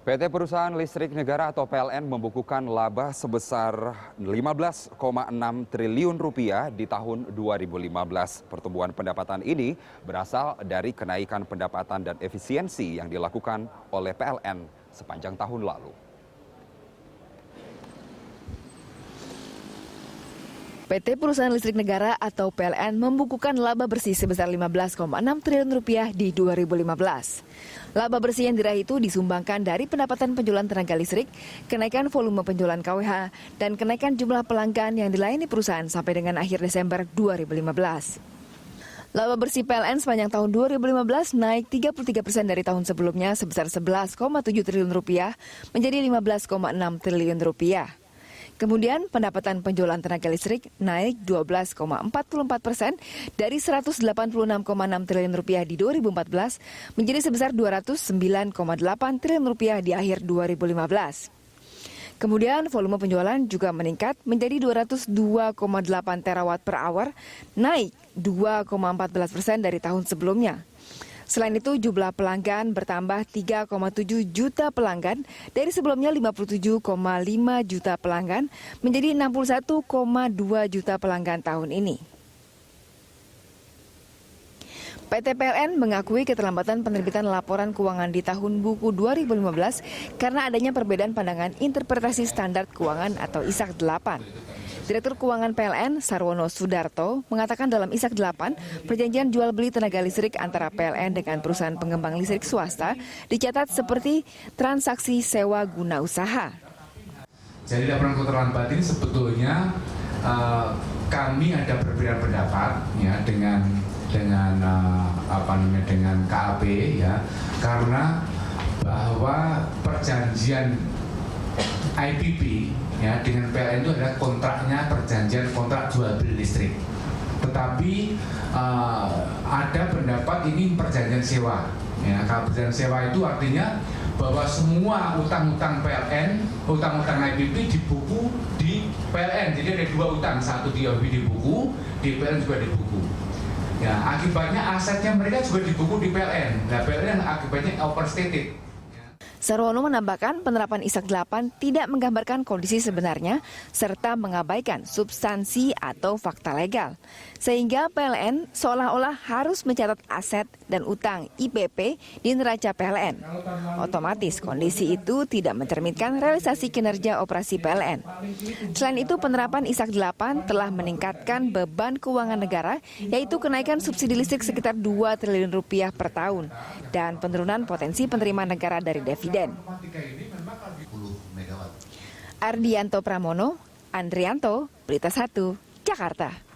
PT Perusahaan Listrik Negara atau PLN membukukan laba sebesar 15,6 triliun rupiah di tahun 2015. Pertumbuhan pendapatan ini berasal dari kenaikan pendapatan dan efisiensi yang dilakukan oleh PLN sepanjang tahun lalu. PT Perusahaan Listrik Negara atau PLN membukukan laba bersih sebesar 15,6 triliun rupiah di 2015. Laba bersih yang diraih itu disumbangkan dari pendapatan penjualan tenaga listrik, kenaikan volume penjualan KWH, dan kenaikan jumlah pelanggan yang dilayani perusahaan sampai dengan akhir Desember 2015. Laba bersih PLN sepanjang tahun 2015 naik 33% dari tahun sebelumnya sebesar 11,7 triliun rupiah menjadi 15,6 triliun rupiah. Kemudian pendapatan penjualan tenaga listrik naik 12,44% dari 186,6 triliun rupiah di 2014 menjadi sebesar 209,8 triliun rupiah di akhir 2015. Kemudian volume penjualan juga meningkat menjadi 202,8 terawatt per hour, naik 2,14% dari tahun sebelumnya. Selain itu, jumlah pelanggan bertambah 3,7 juta pelanggan dari sebelumnya 57,5 juta pelanggan menjadi 61,2 juta pelanggan tahun ini. PT PLN mengakui keterlambatan penerbitan laporan keuangan di tahun buku 2015 karena adanya perbedaan pandangan interpretasi standar keuangan atau ISAK 8. Direktur Keuangan PLN, Sarwono Sudarto, mengatakan dalam ISAK 8, perjanjian jual beli tenaga listrik antara PLN dengan perusahaan pengembang listrik swasta dicatat seperti transaksi sewa guna usaha. Jadi laporan keterlambatan ini sebetulnya kami ada perbedaan pendapat ya dengan KAP ya, karena bahwa perjanjian IPP ya dengan PLN itu adalah kontraknya perjanjian kontrak jual beli listrik. Tetapi ada pendapat ini perjanjian sewa. Ya, kalau perjanjian sewa itu artinya bahwa semua utang-utang PLN, utang-utang IPP dibuku di PLN. Jadi ada dua utang, satu di IPP dibuku, di PLN juga dibuku. Ya, akibatnya asetnya mereka juga dibuku di PLN. Nah, PLN akibatnya overstated. Sarwono menambahkan penerapan ISAK 8 tidak menggambarkan kondisi sebenarnya serta mengabaikan substansi atau fakta legal. Sehingga PLN seolah-olah harus mencatat aset dan utang IPP di neraca PLN. Otomatis kondisi itu tidak mencerminkan realisasi kinerja operasi PLN. Selain itu penerapan ISAK 8 telah meningkatkan beban keuangan negara yaitu kenaikan subsidi listrik sekitar 2 triliun rupiah per tahun dan penurunan potensi penerimaan negara dari dividen. Ardianto Pramono, Andrianto, Berita 1, Jakarta.